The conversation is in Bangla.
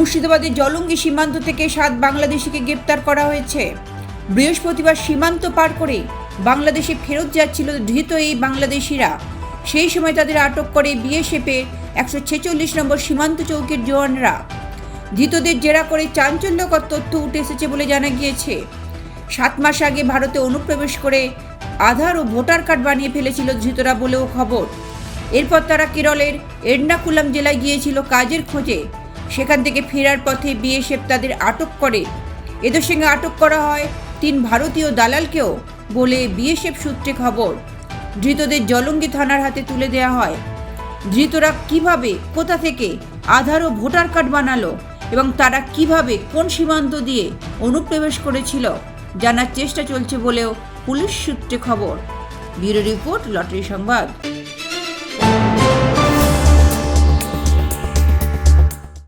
মুর্শিদাবাদের জলঙ্গি সীমান্ত থেকে 7 বাংলাদেশিকে গ্রেপ্তার করা হয়েছে। বৃহস্পতিবার সীমান্ত পার করে বাংলাদেশে ফেরত যাচ্ছিল ধৃত এই বাংলাদেশিরা। সেই সময় তাদের আটক করে বিএসএফের 146 নম্বর সীমান্ত চৌকির জওয়ানরা। ধৃতদের জেরা করে চাঞ্চল্যকর তথ্য উঠে এসেছে বলে জানা গিয়েছে। 7 মাস আগে ভারতে অনুপ্রবেশ করে আধার ও ভোটার কার্ড বানিয়ে ফেলেছিল ধৃতরা বলেও খবর। এরপর তারা কেরলের এর্নাকুলাম জেলায় গিয়েছিল কাজের খোঁজে। সেখান থেকে ফেরার পথে বিএসএফ তাদের আটক করে। এদের সঙ্গে আটক করা হয় 3 ভারতীয় দালালকেও বলে বিএসএফ সূত্রে খবর। ধৃতদের জলঙ্গি থানার হাতে তুলে দেওয়া হয়। ধৃতরা কিভাবে, কোথা থেকে আধার ও ভোটার কার্ড বানালো এবং তারা কিভাবে কোন সীমান্ত দিয়ে অনুপ্রবেশ করেছিল জানার চেষ্টা চলছে বলেও পুলিশ সূত্রে খবর। ব্যুরো রিপোর্ট, লটারি সংবাদ।